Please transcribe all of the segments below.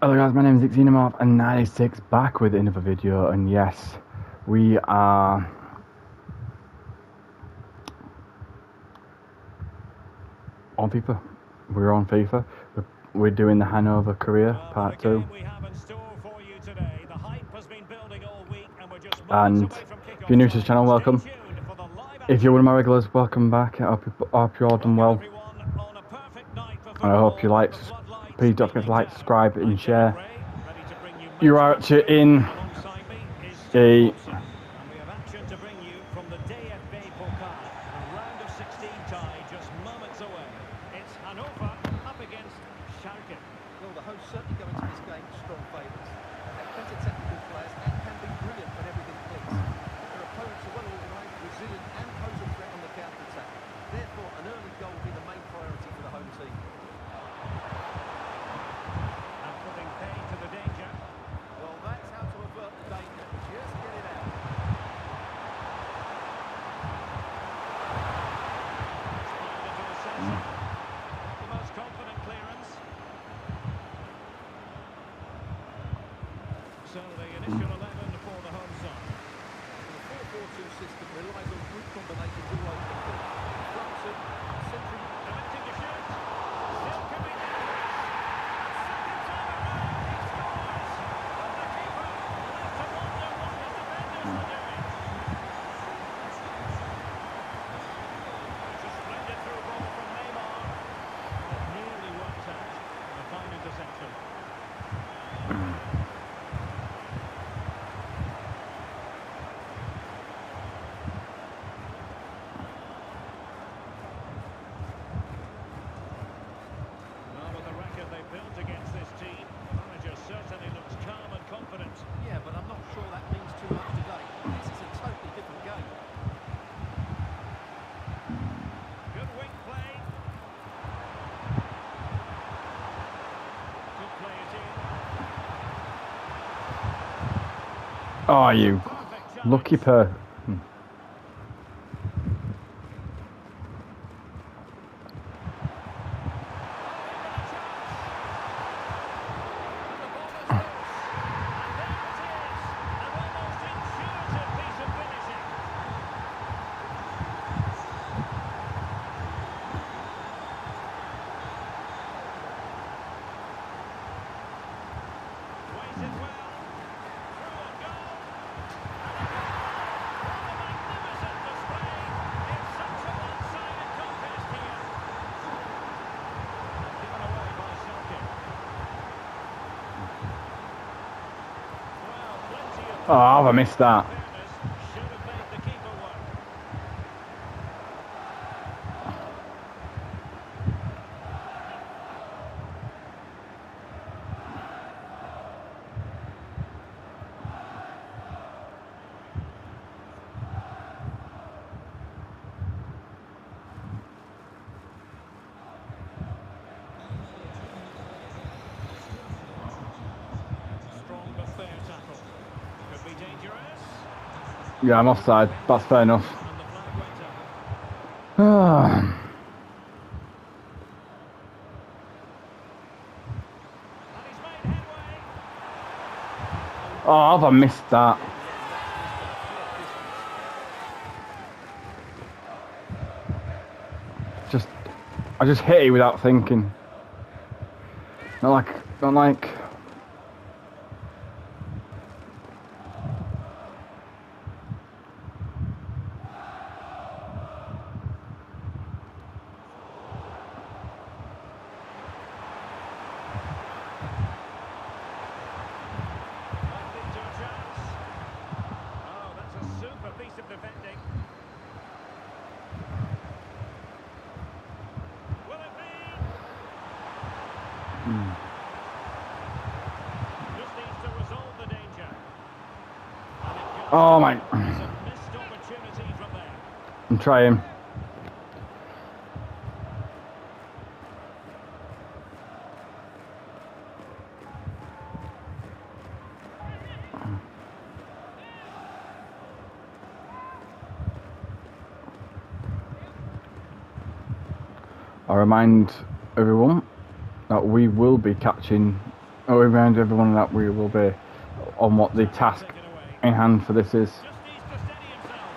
Hello guys, my name is Xenomorph and 96 back with another video, and yes, we are on FIFA. We're on FIFA. We're doing the Hannover career part 2. And if you're new to the channel, welcome. If you're one of my regulars, welcome back. I hope you're all done well. I hope you like. Please don't forget to like, subscribe and share. You are actually in a just moments away. It's Hannover up against Schalke. Well, the hosts certainly go into this game strong favourites. They're plenty of technical players and can be brilliant when everything clicks. Their opponents are well organised, resilient and pose a threat on the counter-attack. Therefore, an early goal will be the main priority for the home team. And putting paid to the danger. Well, that's how to avert the danger. Just get it out. The most confident clearance. So the initial 11 for the home side. The 4-4-2 system relies on good combinations all over the field. Front two, central. Electing to shoot. Still coming down. Second time around, he scores. And the keeper left to wonder what the defenders were doing. It's a splendid through ball from Neymar. It nearly worked out. A fine interception. Well, with the record they built against this team, the manager certainly looks calm and confident. Yeah, but I'm not sure that means too much today. This is a totally different game. Good wing play. Could play it in. oh, you Perfect chance. lucky per. Oh, have I missed that? Should have made the keeper work. Strong but fair tackle. Could be dangerous. Yeah, I'm offside. That's fair enough. And the flag went up. Ah. And he's made headway. Oh, have I missed that? I just hit it without thinking. Not like. Left into a chance. Oh, that's a super piece of defending. Will it be? Just needs to resolve the danger. And it goes. Oh my! It's a missed opportunity from there. I'm trying. I remind everyone that we will be catching I remind everyone that we will be on what the task Taken away. in hand for this is. Just needs to steady himself.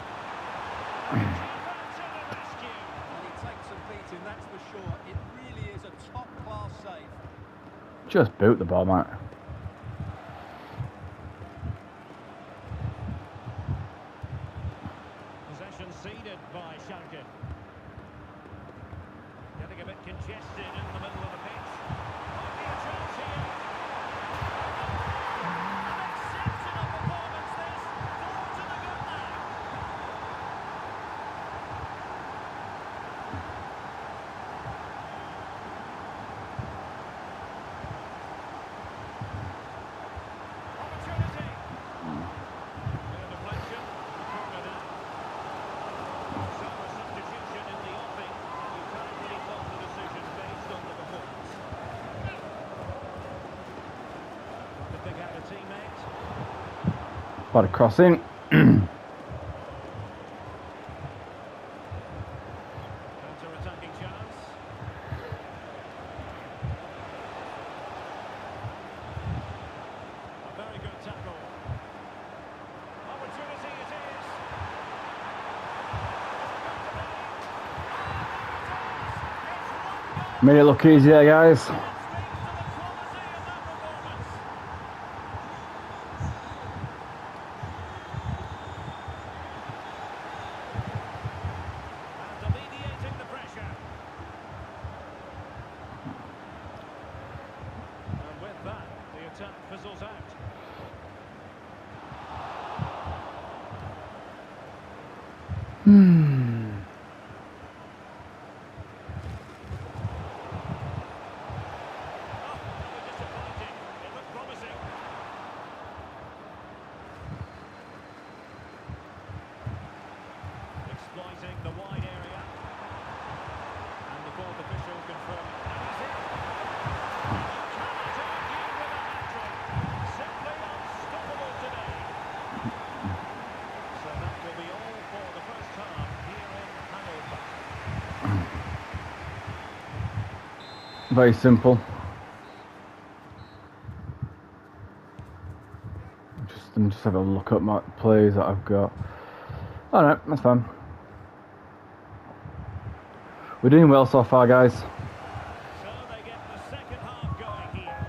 And the keeper to the rescue. Well, he takes some beating, that's for sure. It really is a top-class save. Just boot the ball, mate. Possession ceded by Schalke. Getting a bit congested in the middle of the pitch. Might be a chance here. An exceptional performance this. Four to the good man. Opportunity. Clear deflection. Corner now. So a substitution in the offing, and you can't really fault the decision based on the performance. To pick out a teammate. But a crossing. Counter-attacking chance. A very good tackle. Opportunity it is. Made it look easier, guys. Speaks to the quality of that performance. And alleviating the pressure. And with that, the attack fizzles out. Rather disappointing. It looked promising. Exploiting the wide area. And the fourth official confirming that is it. You cannot argue with a hat-trick. Simply unstoppable today. So that will be all for the first half here in Hannover. Very simple. I'm just having a look at my plays that I've got. Alright, that's fine. We're doing well so far, guys. So they get the second half going here.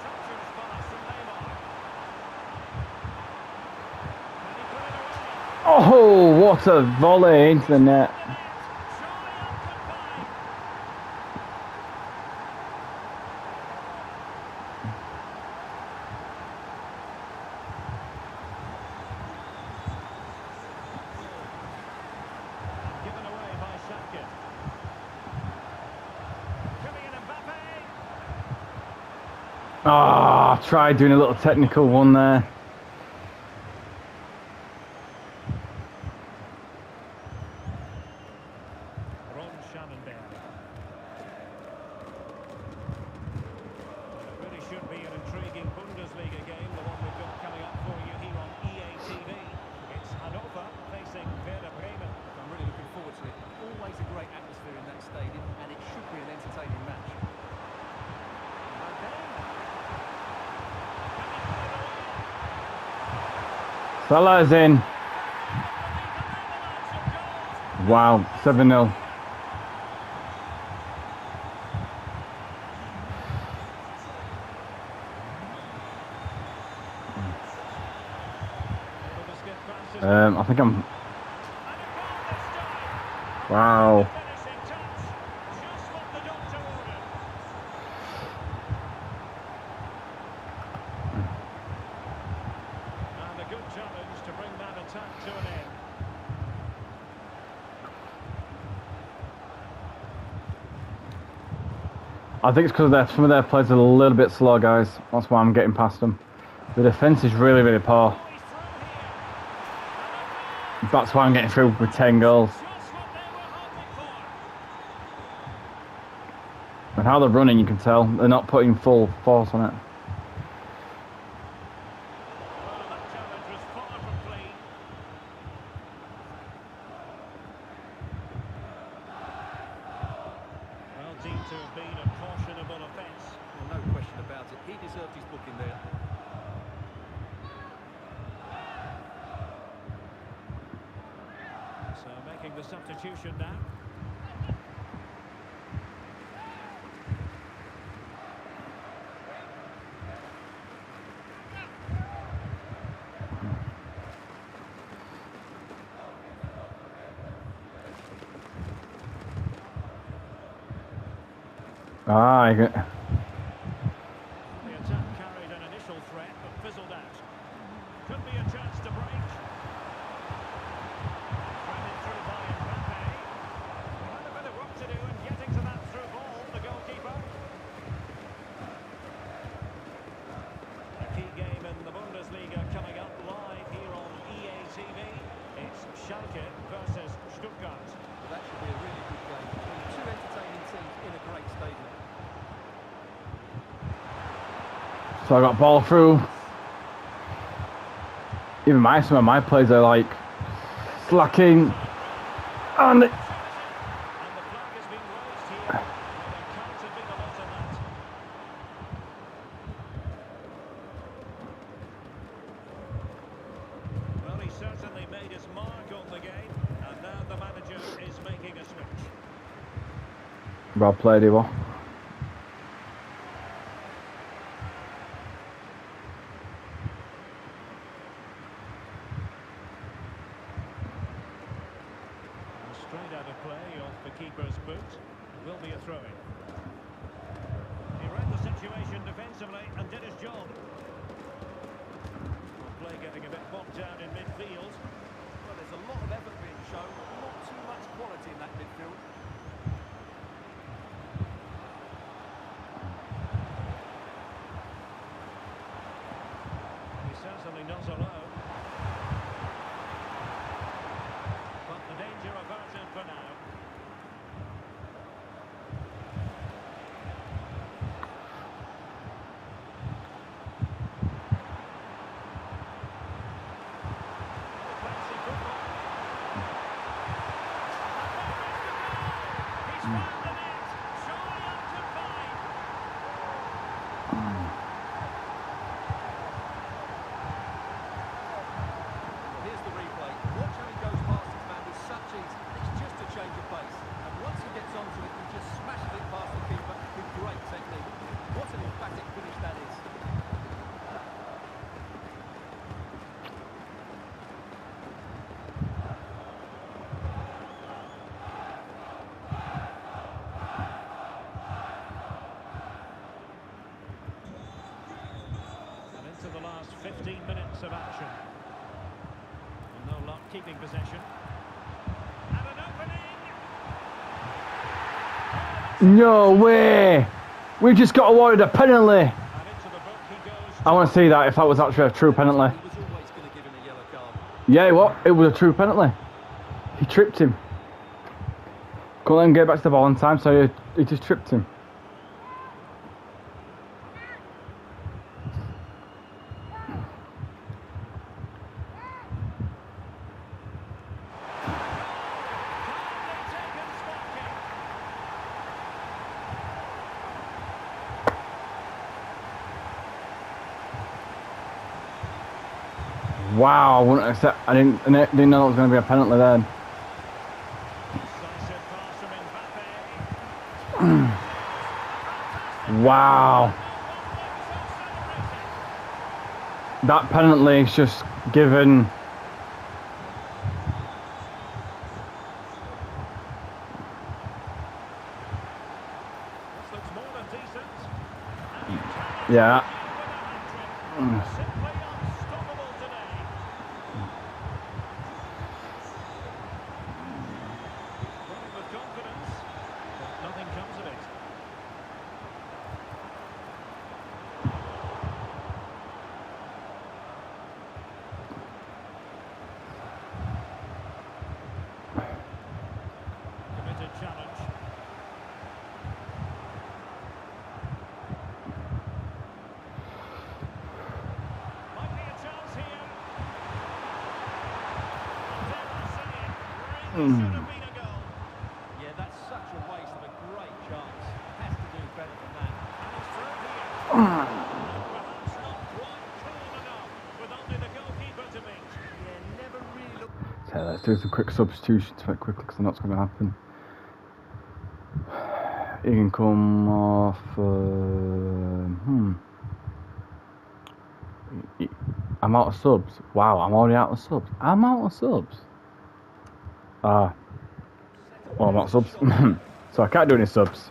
Soldiers pass from Neymar. Can he put it away? Oh, what a volley into the net. Surely opened by. Given away by Schalke. Kylian Mbappe. Ah, tried doing a little technical one there. Ron Schallenberg. It really should be an intriguing Bundesliga game, the one we've got coming up for you here on EA TV. It's Hannover facing Werder Bremen. I'm really looking forward to it. Always a great atmosphere in that stadium, and it should be an entertaining match. And then, Salah's in. Wow, 7-0. I think I'm. Wow. finishing touch. Just what the doctor ordered. And a good challenge to bring that attack to an end. I think it's because some of their players are a little bit slow, guys. That's why I'm getting past them. The defence is really, really poor. Oh, he's through here. That's why I'm getting through with 10 goals. Just what they were hoping for. And how they're running, you can tell. They're not putting full force on it. Well, that challenge was far from clean. to have been a cautionable offence. Well, no question about it. He deserved his booking there. So making the substitution now. Ah, you get... The attack carried an initial threat but fizzled out. Could be a chance to break. Threaded through by Mbappe. Had a bit of work to do in getting to that through ball, the goalkeeper. A key game in the Bundesliga coming up live here on EA TV. It's Schalke versus Stuttgart. Well, that should be a really good game. Two entertaining teams in a great stadium. So I got ball through. Even some of my plays are like slacking. And And the flag has been raised here. There can't have been a lot of that. Well, he certainly made his mark on the game, and now the manager is making a switch. well played, Ivo. Straight out of play off the keeper's boot. Will be a throw-in. He read the situation defensively and did his job. Well, play getting a bit bogged down in midfield. Well, there's a lot of effort being shown, but not too much quality in that midfield. He's certainly not alone. But the danger averted for now. Fancy football. He's found the net. Surely up to 5. Well, here's the replay. Watch how he goes past his man with such ease. It's just a change of pace. And once he gets onto it, he just smashes it past the keeper with great technique. What an emphatic finish that is. And into the last 15 minutes of action. And no luck keeping possession. And an opening. No way! We just got awarded a penalty. And into the book he goes. I want to see that if that was actually a true penalty. He was always going to give him a yellow card. Yeah, what? It was a true penalty. He tripped him. Couldn't let him get back to the ball in time, so he just tripped him. Wow, I wouldn't accept. I didn't know it was going to be a penalty then. Decisive pass from Mbappe. Wow. That penalty is just given. This looks more than decent. Yeah. Simply unstoppable today. Running with confidence, but nothing comes of it. Committed challenge. Might be a chance here. Dare I say it, really should have been a goal. Yeah, that's such a waste of a great chance. do some quick substitutions very quickly because I know what's going to happen. He can come off. I'm out of subs. Wow, I'm already out of subs. I'm out of subs. Well, I'm out of subs. So I can't do any subs.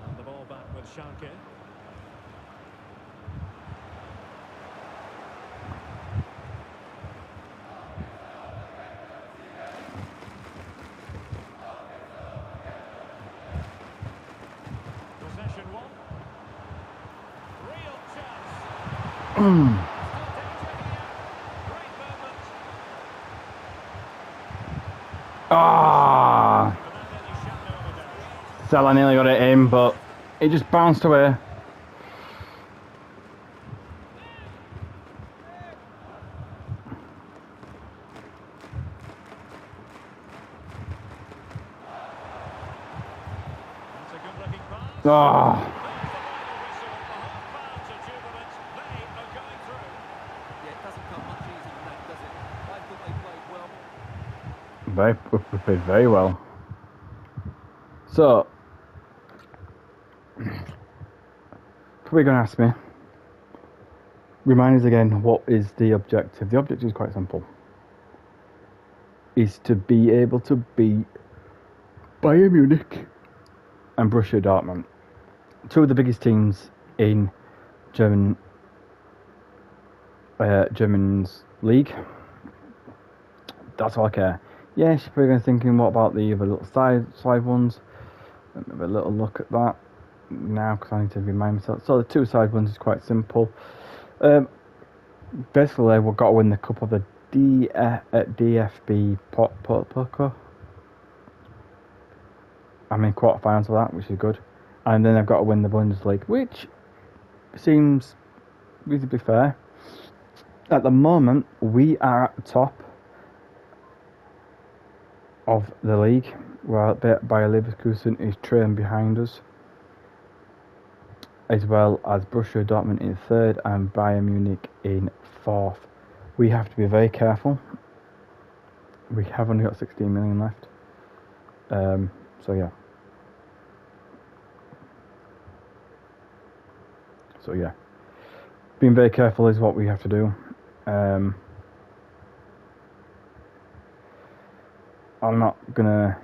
And the ball back with Schalke. Possession one. Real chance. Still danger here. Great moment. Ah, Without any shadow of a doubt. Salah nearly got it in, but it just bounced away. That's a good looking pass. Ah, There's the final whistle. The home fans are jubilant. They are going through. Yeah, it doesn't come much easier than that, does it? I thought they played well. we played very well. So, probably going to ask me, remind us again, what is the objective? The objective is quite simple. Is to be able to beat Bayern Munich and Borussia Dortmund, two of the biggest teams in German's league. That's all I care. Yes, you're probably going to thinking, what about the other little side ones? Let me have a little look at that now, because I need to remind myself. So the two side ones is quite simple. Basically, we've got to win the cup of the DFB Pokal. I'm in quarterfinals of that, which is good. And then I've got to win the Bundesliga, which seems reasonably fair. At the moment, we are at the top of the league, where Bayer Leverkusen is trailing behind us, as well as Borussia Dortmund in third and Bayern Munich in fourth. We have to be very careful. We have only got 16 million left. So yeah. Being very careful is what we have to do. I'm not gonna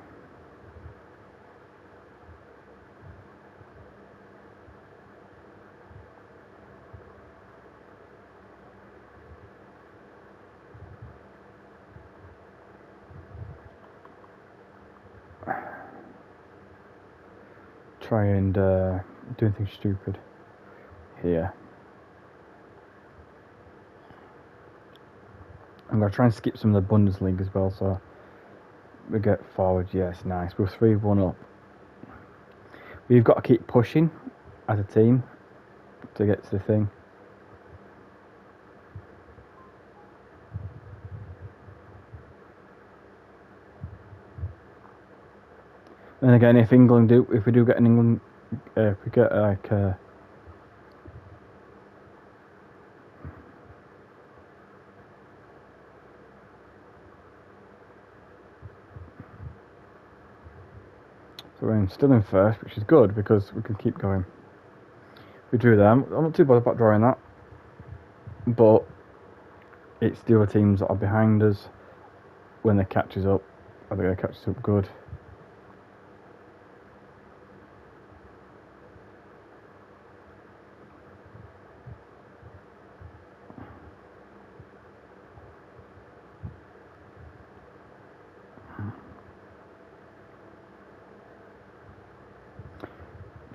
try and do anything stupid here. I'm going to try and skip some of the Bundesliga as well, so we get forward. Yes, nice. We're 3-1 up. We've got to keep pushing as a team to get to the thing. And again, if we do get an England, if we get like so we're still in first, which is good because we can keep going. We drew them. I'm not too bothered about drawing that, but it's the other teams that are behind us. When they catch us up, I think they catch us up good.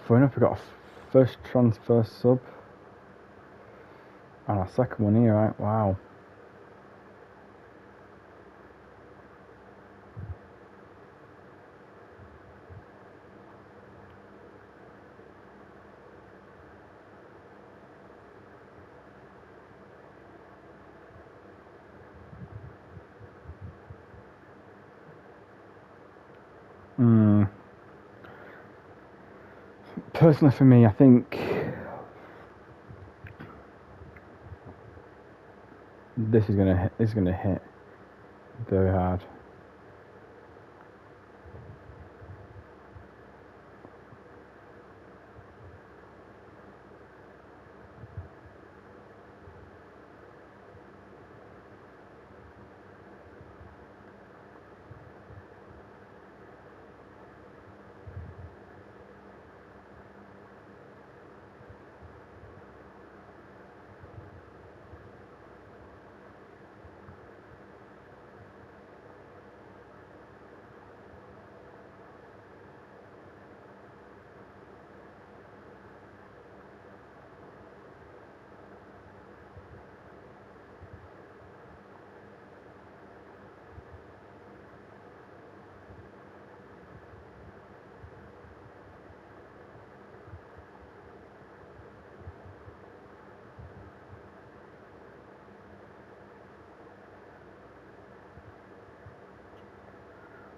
Funny enough, we got a first transfer sub and a second one here, right? Wow. Personally, for me, I think this is gonna hit very hard.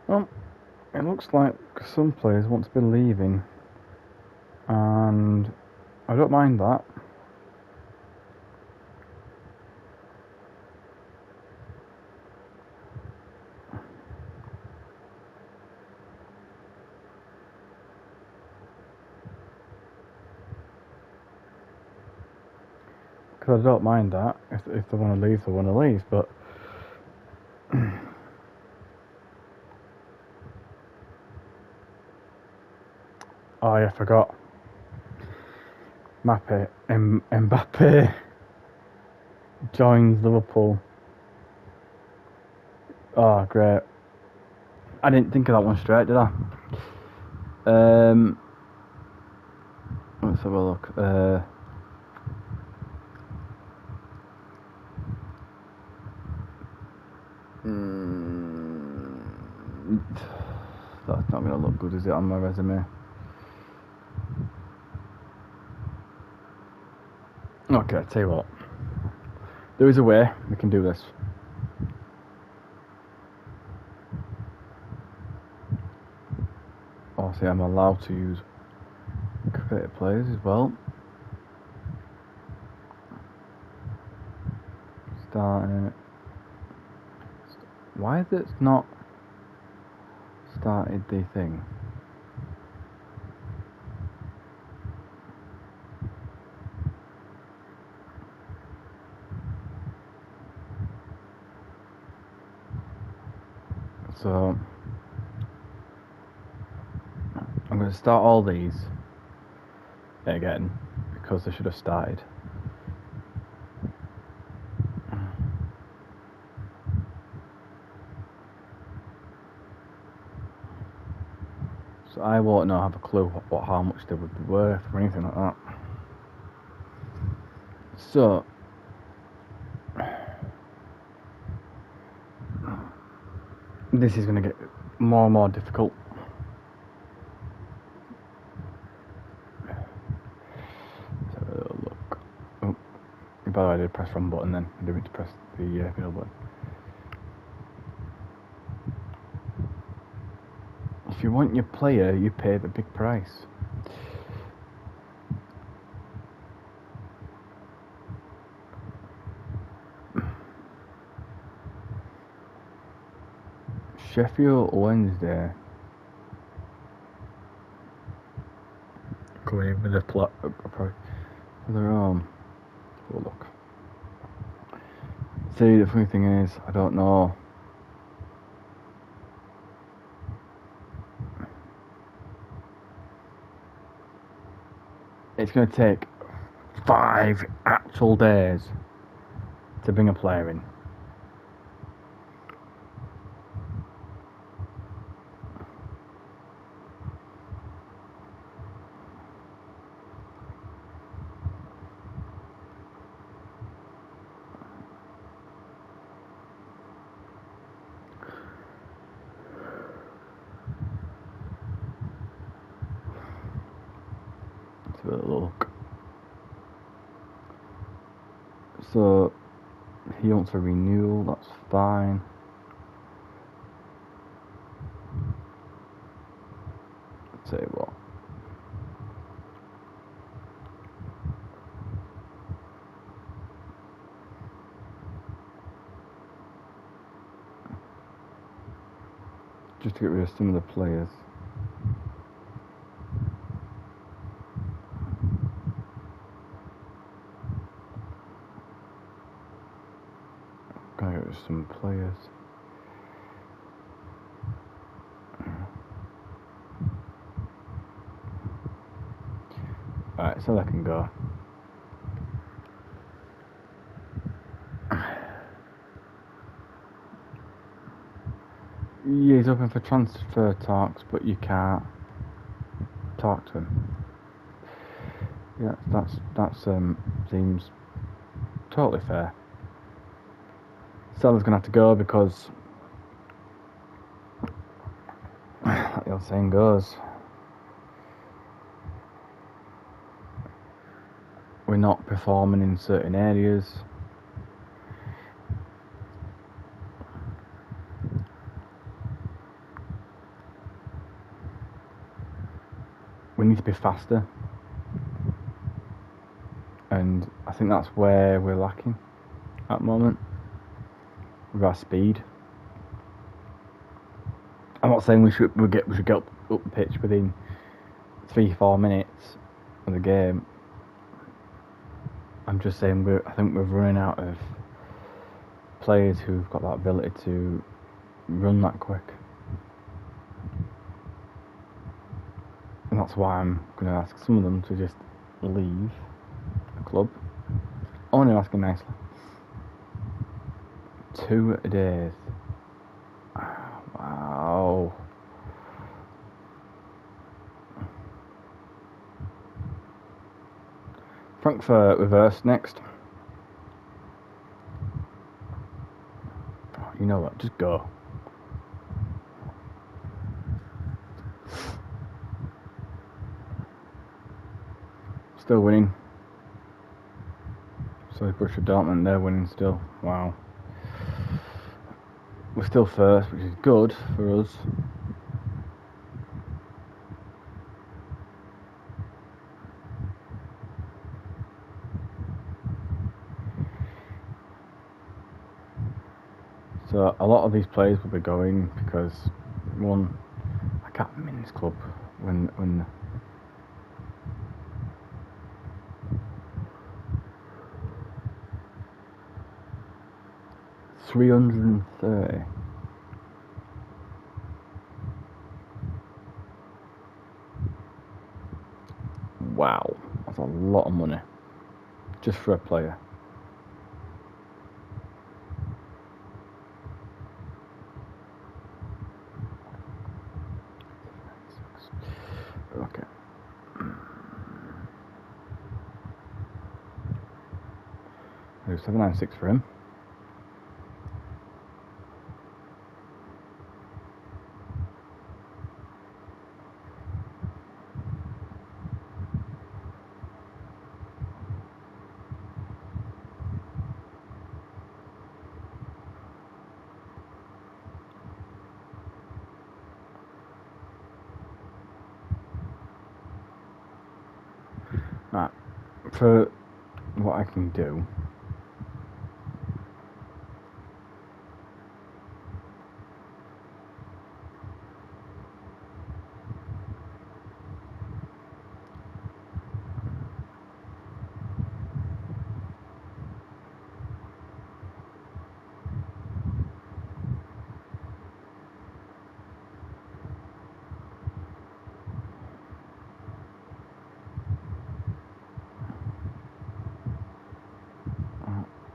Well, it looks like some players want to be leaving, and I don't mind that. Because I don't mind that. If they want to leave, they want to leave, but oh yeah, I forgot. Mbappe joins Liverpool. Oh, great. I didn't think of that one straight, did I? Let's have a look. That's not going to look good, is it, on my resume? Okay, tell you what. There is a way we can do this. Obviously, I'm allowed to use creative players as well. Starting. Why is it not started the thing? So I'm going to start all these again because they should have started. So I won't have a clue how much they would be worth or anything like that. So this is going to get more and more difficult. Let's have a little look. Oh, by the way, I did press wrong button then. I didn't mean to press the middle button. If you want your player, you pay the big price. Sheffield Wednesday coming in with a plot for their own. Oh, look. See, the funny thing is, I don't know. It's going to take 5 actual days to bring a player in. Let's have a look. So he wants a renewal, that's fine. I'll tell you what. just to get rid of some of the players. Gotta get rid of some players. Alright, so that can go. Yeah, he's open for transfer talks, but you can't talk to him. Yeah, that's seems totally fair. Sellers gonna have to go because, like the old saying goes, we're not performing in certain areas. We need to be faster, and I think that's where we're lacking at the moment with our speed. I'm not saying we should get up the pitch within 3-4 minutes of the game. I'm just saying I think we're running out of players who've got that ability to run that quick. And that's why I'm going to ask some of them to just leave the club. Only asking nicely. 2 days. Wow. Frankfurt reverse next. You know what? Just go. Still winning. So Borussia Dortmund, they're winning still. Wow. We're still first, which is good for us. So a lot of these players will be going because, one, I can't remember this club when 330. Wow, that's a lot of money just for a player. Okay. There's 796 for him. Right, for what I can do,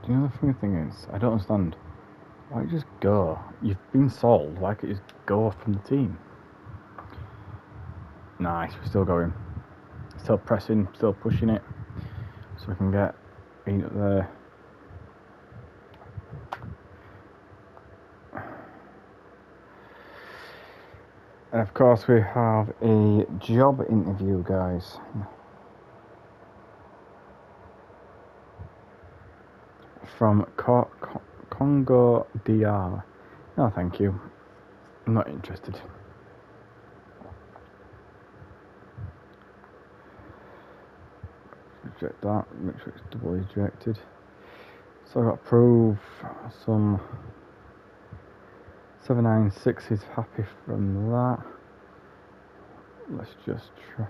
do you know the funny thing is, I don't understand. Why don't you just go? You've been sold, why can't you just go from the team? Nice, we're still going. Still pressing, still pushing it. So we can get in up there. And of course we have a job interview, guys. From Congo DR. No, thank you. I'm not interested. Reject that. Make sure it's double ejected. So I've got to prove some 796 is happy from that. Let's just try.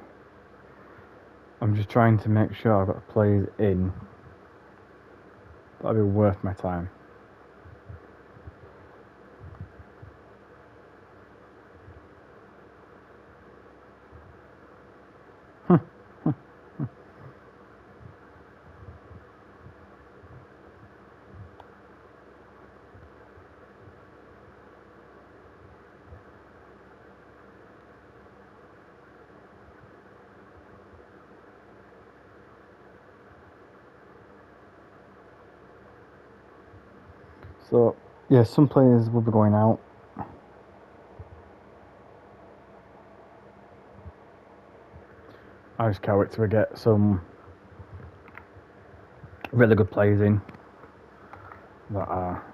I'm just trying to make sure I've got the players in. That'll be worth my time. So, yeah, some players will be going out. I just can't wait till we get some really good players in that are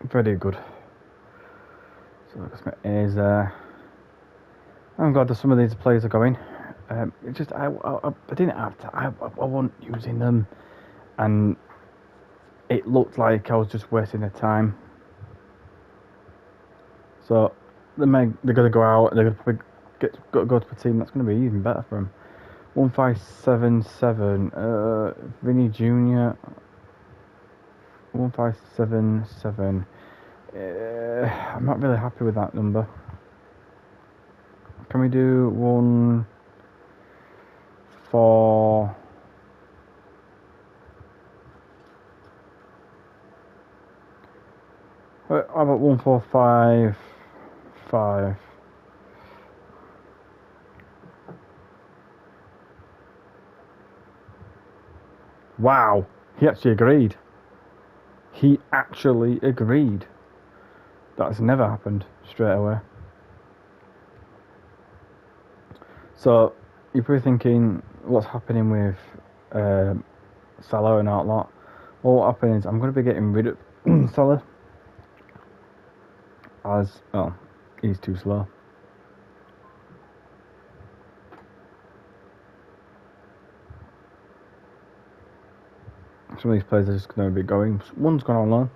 very good. So that's my A's there. I'm glad that some of these players are going. It just I didn't have to. I wasn't using them, and it looked like I was just wasting their time. So they're gonna go out. They're gonna probably go to a team that's gonna be even better for them. 1577. Vinny Jr. 1577. I'm not really happy with that number. Can we do 1 for? How about 1455? Wow, he actually agreed. He actually agreed. That's never happened straight away. So you're probably thinking, what's happening with Salah and that lot? Well, what happens is I'm going to be getting rid of Salah, as he's too slow. Some of these players are just going to be going. One's gone on loan.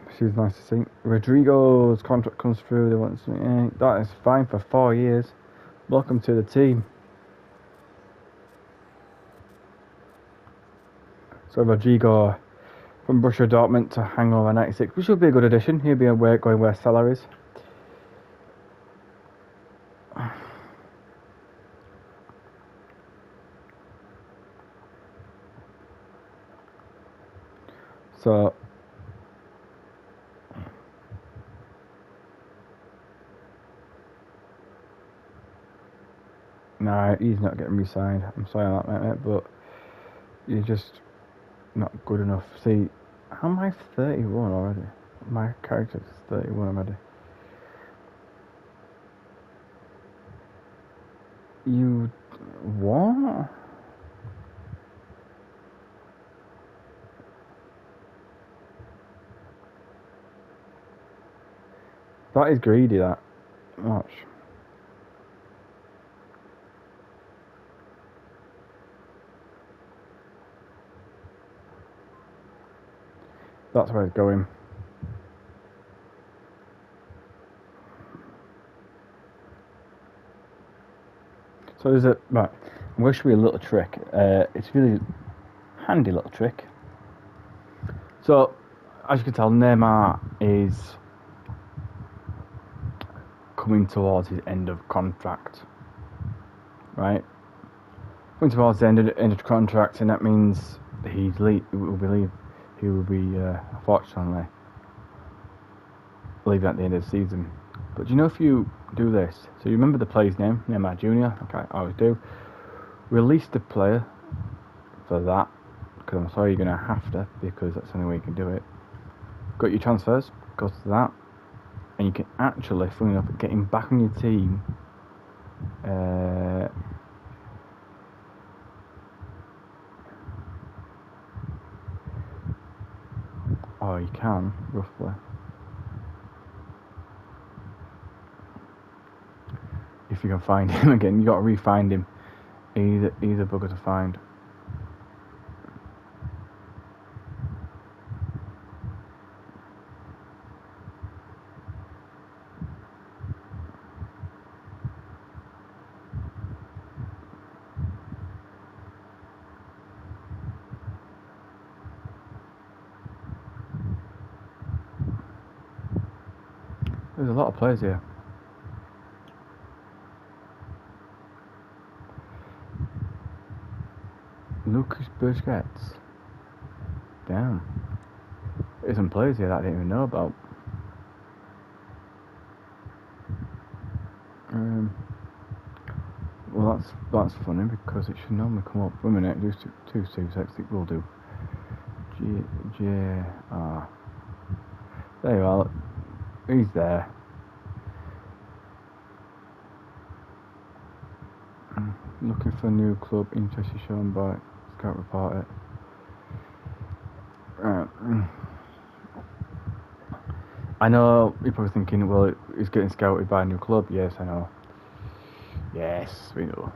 Which is nice to see. Rodrigo's contract comes through. They want to, that is fine for 4 years. Welcome to the team. So Rodrigo from Borussia Dortmund to Hannover 96, which will be a good addition. He'll be going where Salah is. So nah, he's not getting re-signed. I'm sorry on that, mate, but you're just not good enough. See, how am I 31 already? My character's 31 already. You what? That is greedy, that much. That's where it's going. So there's right. I'm going to show you a little trick. It's a really handy little trick. So as you can tell, Neymar is coming towards his end of contract. Right? Coming towards the end of contract, and that means he will be unfortunately leaving at the end of the season. But do you know, if you do this, so you remember the player's name, Neymar Jr. Okay, I always do. Release the player for that, because I'm sorry, you're going to have to, because that's the only way you can do it. Got your transfers, go to that, and you can actually, funny enough, get him back on your team. Oh, you can, roughly. If you can find him again, you got to re-find him. He's a bugger to find. There's a lot of players here. Lucas Busquets. Damn. There's some players here that I didn't even know about. Well, that's funny because it should normally come up. 1 minute, just 226. It will do. J. There you are. He's there. Looking for a new club. Interest is shown by Scout Report. I know you're probably thinking, well, he's getting scouted by a new club. Yes, I know. Yes, we know.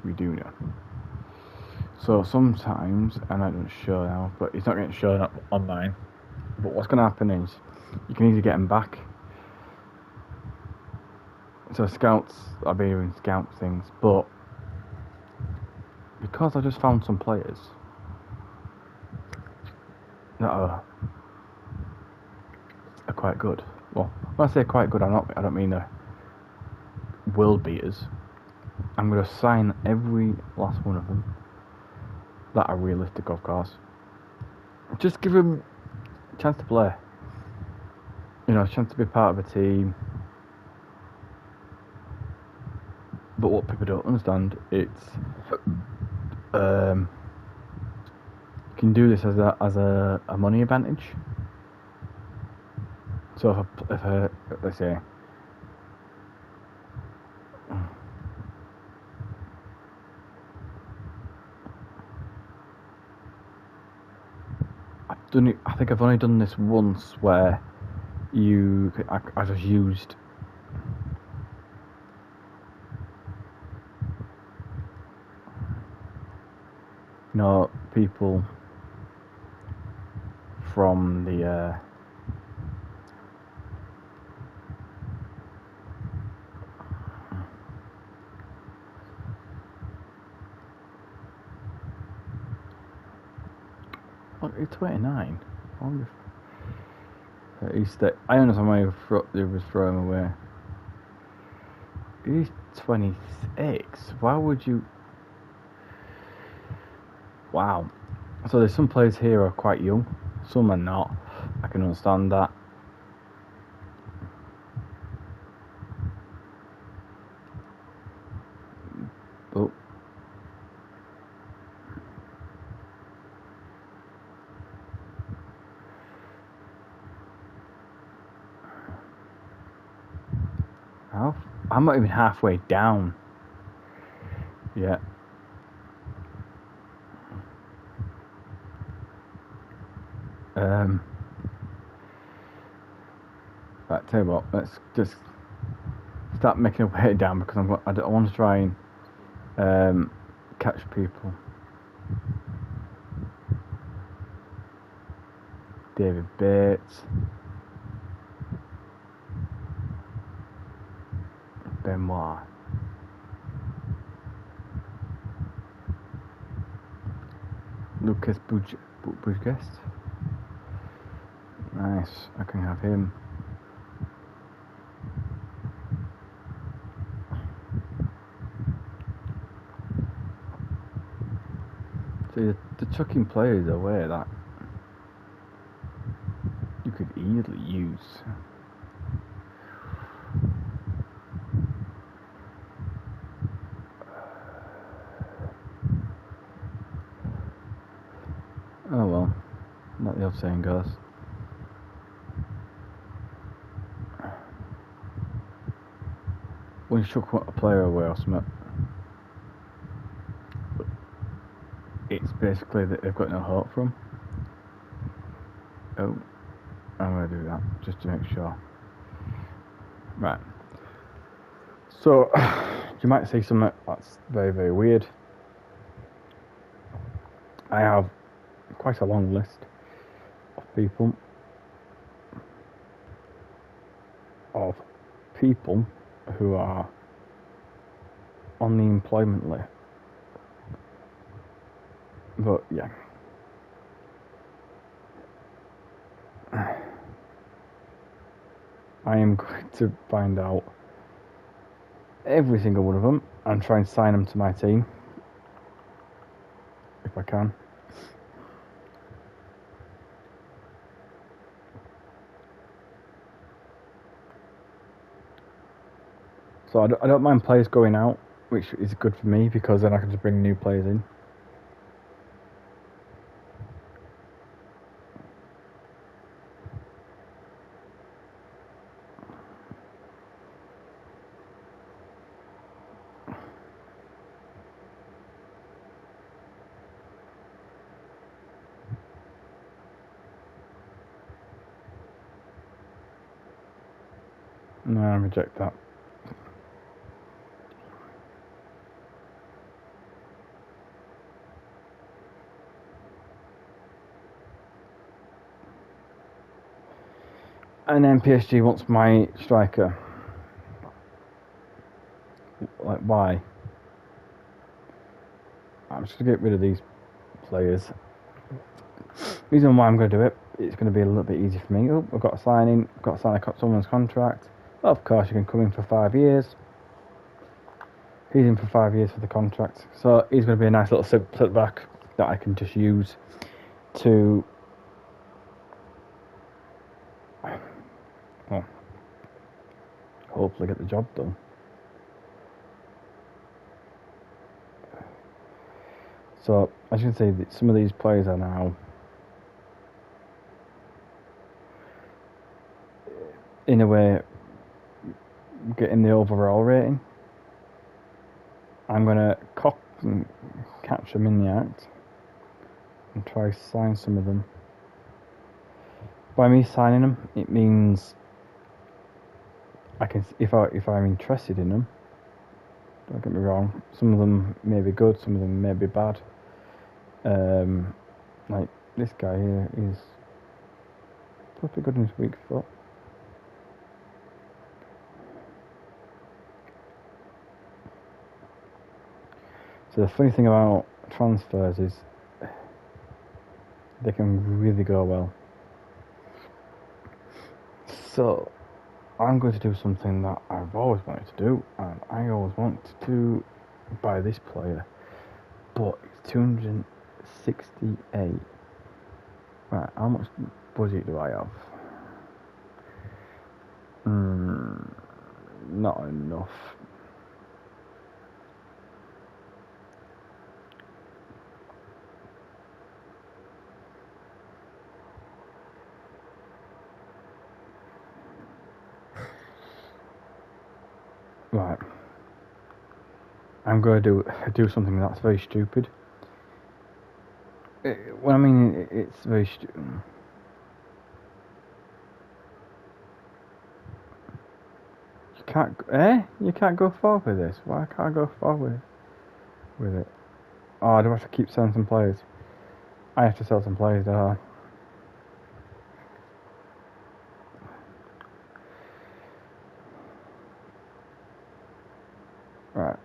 We do know. So sometimes, and I don't show now, but it's not getting shown up online. But what's going to happen is, you can easily get him back. So scouts, I'll be doing scout things, but because I just found some players that are quite good. Well, when I say quite good, I don't mean they're world beaters. I'm going to sign every last one of them that are realistic, of course. Just give them a chance to play. You know, a chance to be part of a team. But what people don't understand, it's you can do this as a money advantage. So if let's say I think I've only done this once where I just used people from the look, it's 29. I wonder if I understand why they was throwing away. He's 26. Why would you? Wow. So there's some players here are quite young, some are not. I can understand that. But I'm not even halfway down yet. Right, tell you what, let's just start making our way down because I don't want to try and catch people. David Bates, Benoit, Lucas Busquets. Nice, I can have him. So you're chucking players away that you could easily use. Oh well, like the old saying goes. When you chuck a player away or something, it's basically that they've got no hope from. Oh, I'm going to do that just to make sure. Right. So, you might say something that's very, very weird. I have quite a long list of people who are on the employment list. But yeah, I am going to find out every single one of them and try and sign them to my team if I can. So I don't mind players going out, which is good for me because then I can just bring new players in. No, I reject that. And then PSG wants my striker. Like, why? I'm just going to get rid of these players. Reason why I'm going to do it, it's going to be a little bit easier for me. Oh, I've got to sign in, got to sign someone's contract. Of course, you can come in for 5 years. He's in for 5 years for the contract. So he's going to be a nice little sit back that I can just use to... well, hopefully get the job done. So, as you can see, some of these players are now in a way getting the overall rating. I'm going to catch them in the act and try to sign some of them. By me signing them, it means I can, if I'm interested in them. Don't get me wrong. Some of them may be good, some of them may be bad. Like this guy here is pretty good in his weak foot. So the funny thing about transfers is they can really go well. So I'm going to do something that I've always wanted to do, and I always want to buy this player, but it's 268. Right, how much budget do I have? Not enough. Right. I'm going to do something that's very stupid. Well, I mean, it's very stupid. You can't go forward with this. Why can't I go forward with it? Oh, I do have to keep selling some players. I have to sell some players, don't I? Right.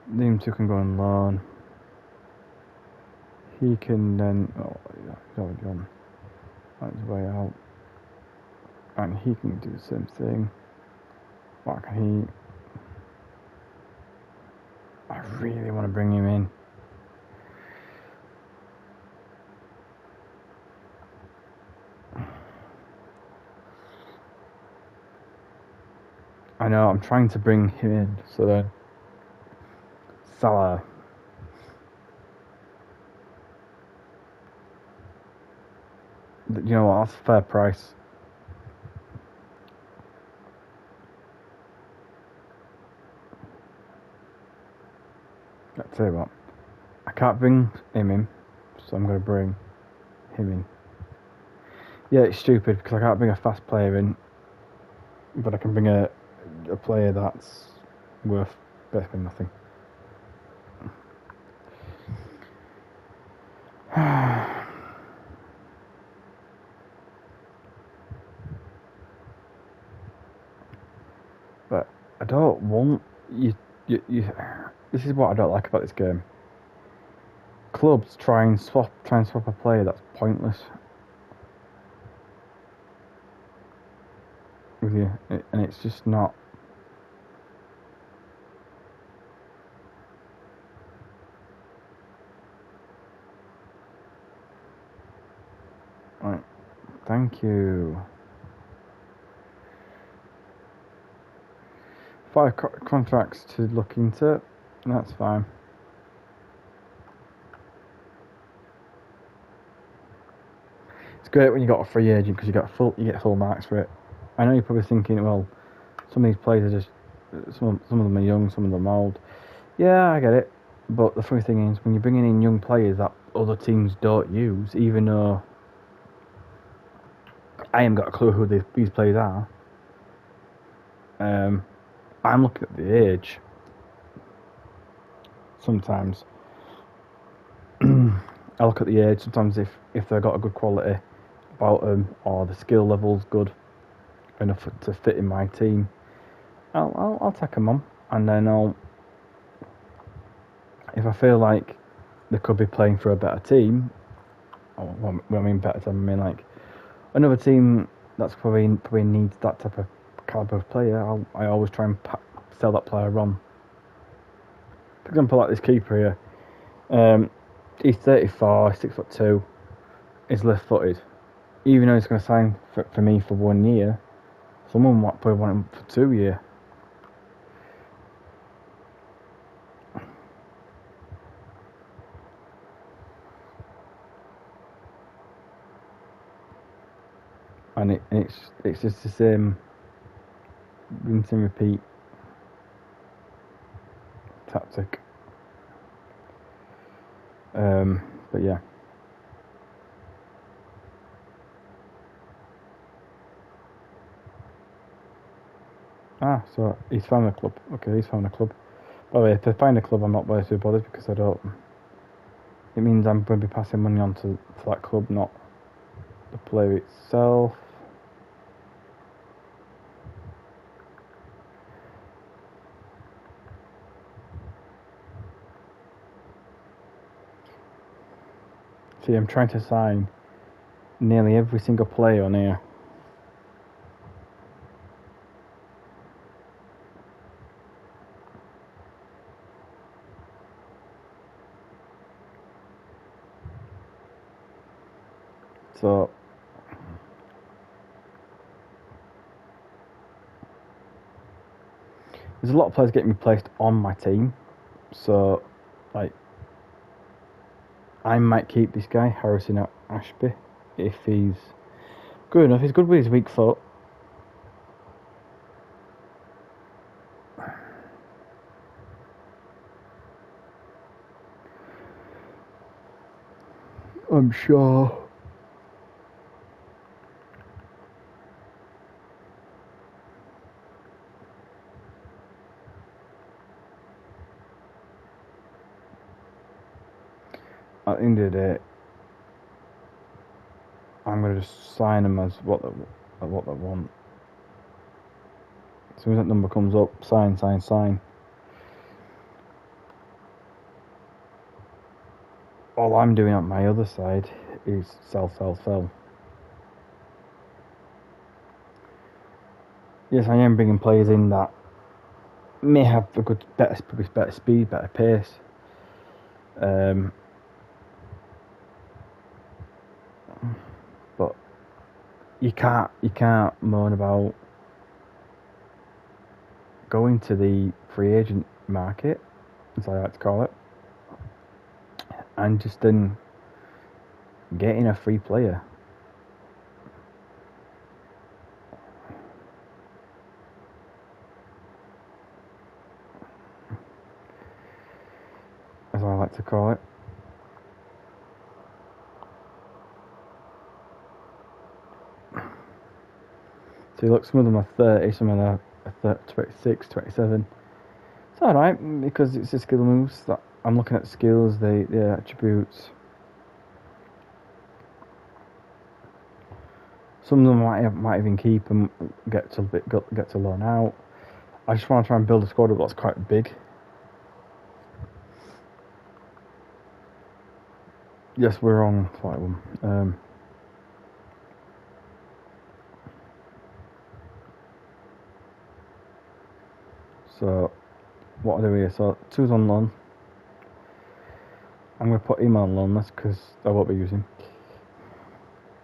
Them two can go on loan. He can then... oh, yeah, he's already gone. That's his way out. And he can do the same thing. What can he... I really want to bring him in. I know, I'm trying to bring him in, so then... Salah. You know what, that's a fair price. I'll tell you what, I can't bring him in, so I'm going to bring him in. Yeah, it's stupid because I can't bring a fast player in, but I can bring a player that's worth basically nothing. But I don't want you. This is what I don't like about this game. Clubs try and swap a player that's pointless. with you, and it's just not. Right, thank you. 5 contracts to look into. That's fine. It's great when you got a free agent because you get full marks for it. I know you're probably thinking, well, some of these players are just some of them are young, some of them are old. Yeah, I get it. But the funny thing is, when you're bringing in young players that other teams don't use, even though I haven't got a clue who these players are, I'm looking at the age. Sometimes I look at the age. Sometimes if they've got a good quality about them or the skill level's good enough to fit in my team, I'll take them on, and then if I feel like they could be playing for a better team, or when I mean better team, I mean like another team that's probably needs that type of caliber of player, I always try and sell that player on. For example, like this keeper here, he's 34, 6'2", he's left-footed. Even though he's going to sign for me for 1 year, someone might probably want him for 2 years. And it's just the same rinse and repeat tactic. But yeah. So he's found a club. Okay, he's found a club. By the way, if I find a club, I'm not very too bothered because I don't. It means I'm going to be passing money on to that club, not the player itself. See, I'm trying to sign nearly every single player on here. So there's a lot of players getting replaced on my team. So, like, I might keep this guy, Harrison Ashby, if he's good enough. He's good with his weak foot. I'm sure. At the end of the day, I'm going to just sign them as what they want. As soon as that number comes up, sign. All I'm doing on my other side is sell. Yes, I am bringing players in that may have a better speed, better pace. But you can't moan about going to the free agent market, as I like to call it, and just then getting a free player. As I like to call it. So look, some of them are 30, some of them are 26, 27. It's alright, because it's the skill moves that I'm looking at skills, the attributes. Some of them might even keep and get to loan out. I just want to try and build a squad that's quite big. Yes, we're on 5-1. 1. So what I do here? So 2's on loan. I'm going to put him on loan. That's because I won't be using.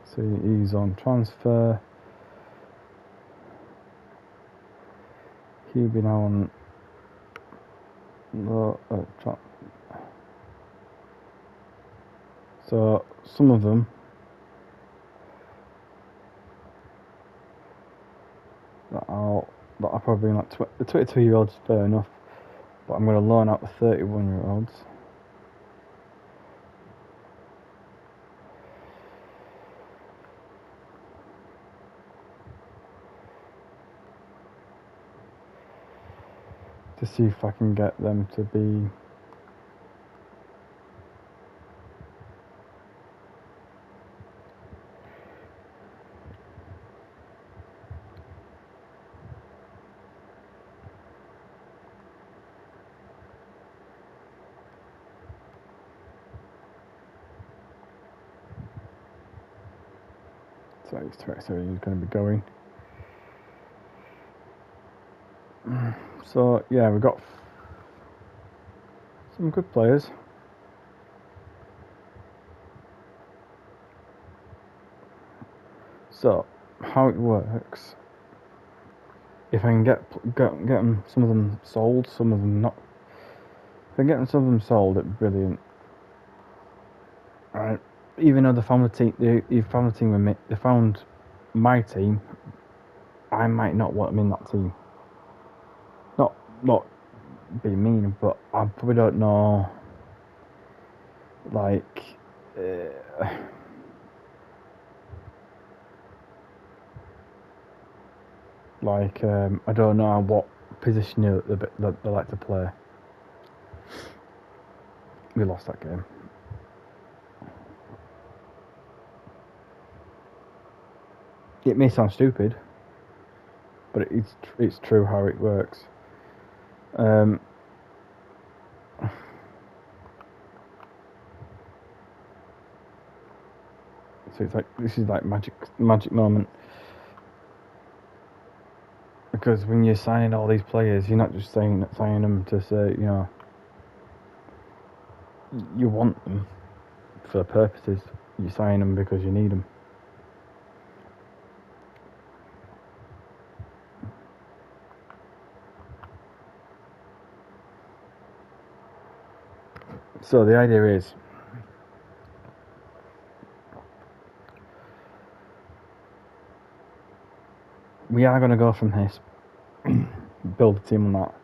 So he's on transfer. He'll be now on. So some of them that are probably like the 22-year-olds, fair enough, but I'm going to loan out the 31-year-olds. To see if I can get them to be so he's going to be going. So yeah, we've got some good players. So how it works, if I can get them, some of them sold, some of them not. If I can get some of them sold, it'd be brilliant. Right, even though they found the team, they found the team with me, they found my team. I might not want them in that team. Not being mean, but I probably don't know. Like, I don't know what position they like to play. We lost that game. It may sound stupid, but it's true how it works. So it's like, this is like magic moment, because when you're signing all these players, you're not just signing them to say, you know, you want them for purposes. You sign them because you need them. So the idea is, we are going to go from this, build a team on that.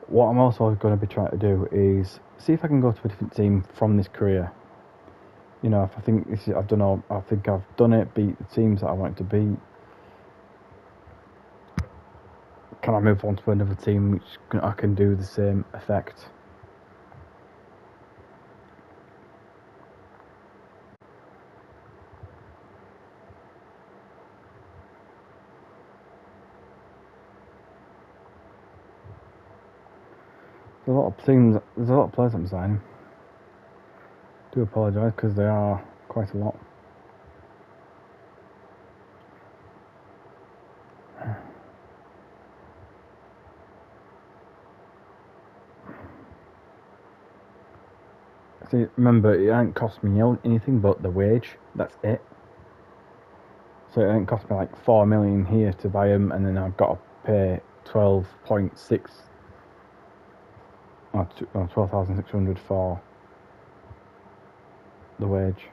What I'm also going to be trying to do is see if I can go to a different team from this career. You know, if I think I've done it, beat the teams that I want to beat. Can I move on to another team which I can do the same effect? There's a lot of teams. There's a lot of players I'm signing. Do apologise because they are quite a lot. See, remember, it ain't cost me anything but the wage. That's it. So it ain't cost me like 4 million here to buy them, and then I've got to pay 12.6 or 12,600 for the wage.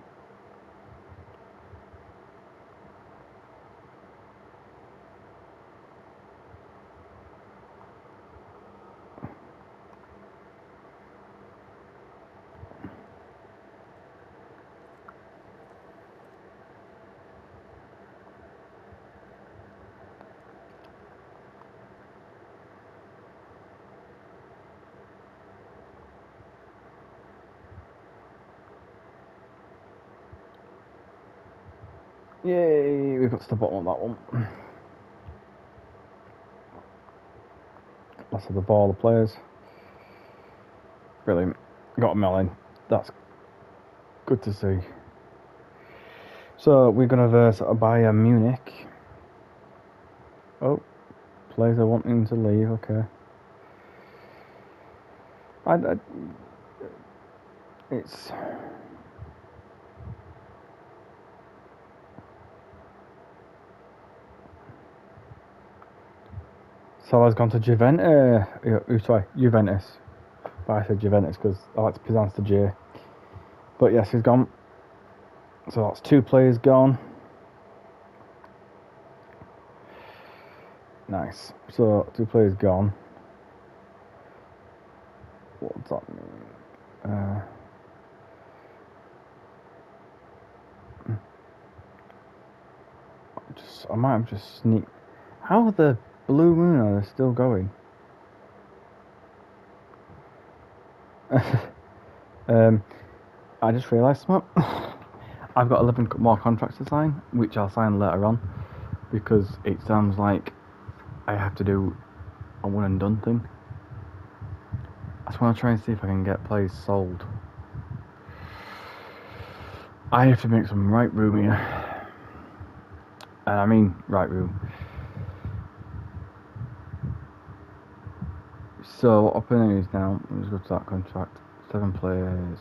Yay, we've got to the bottom of that one. That's the ball, the players. Brilliant. Got a million. That's good to see. So we're going to verse Bayern Munich. Oh, players are wanting to leave, okay. It's so I've gone to Juventus. Sorry, Juventus. But I said Juventus because I like to pronounce the J. But yes, he's gone. So that's 2 players gone. Nice. So 2 players gone. What does that mean? I might have just sneaked. How are the Blue Moon are still going? I just realised something. I've got 11 more contracts to sign, which I'll sign later on, because it sounds like I have to do a one and done thing. I just want to try and see if I can get players sold. I have to make some right room here. And I mean right room. So what happening is now, let's go to that contract. 7 players.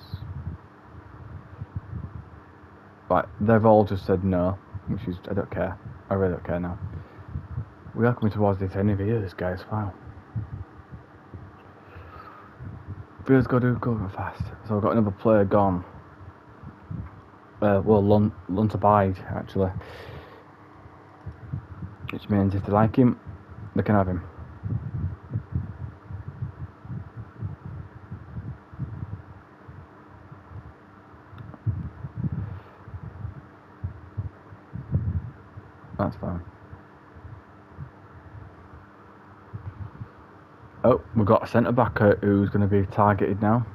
Right, they've all just said no, which is, I don't care. I really don't care now. We are coming towards the end of the year, this guy's wow. Video's got to go fast. So I've got another player gone. Well, Lun to bide, actually. Which means if they like him, they can have him. That's fine. Oh, we've got a centre back who's going to be targeted now.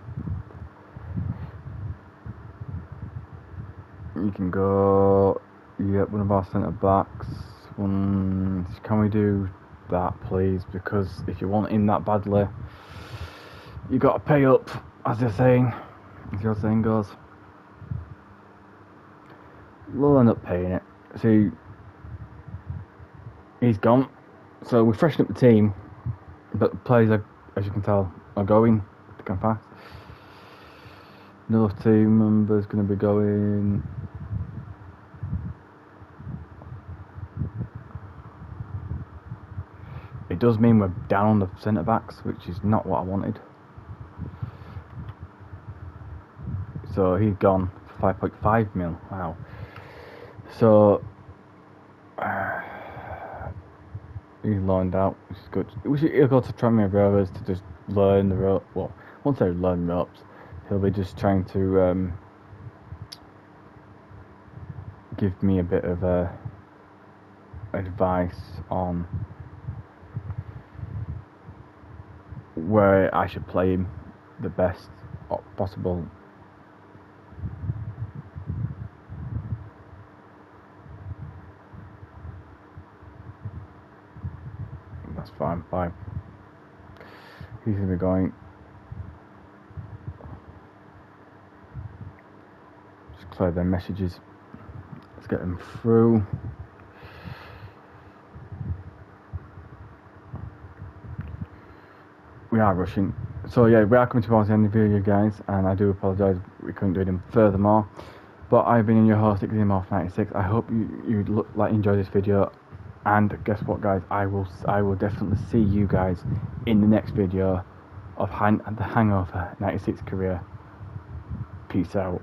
You can go. Yep, one of our centre backs. Can we do that, please? Because if you want him that badly, you got to pay up, as they're saying. As your saying goes. We'll end up paying it. See, he's gone. So we freshened up the team, but the players, are, as you can tell, are going. They can fast. Another team member's going to be going. It does mean we're down on the centre backs, which is not what I wanted. So he's gone for 5.5 mil. Wow. So he's loaned out, which is good. He'll go to Tranmere Rovers to just learn the ropes. Well, once they learn ropes, he'll be just trying to give me a bit of advice on where I should play him the best possible. That's fine, bye. He's going to be going. Just clear their messages. Let's get them through. We are rushing. So yeah, we are coming towards the end of the video, guys, and I do apologise we couldn't do them furthermore. But I've been your host, Morph96. I hope you enjoy this video. And guess what, guys? I will definitely see you guys in the next video of the Hangover 96 career. Peace out.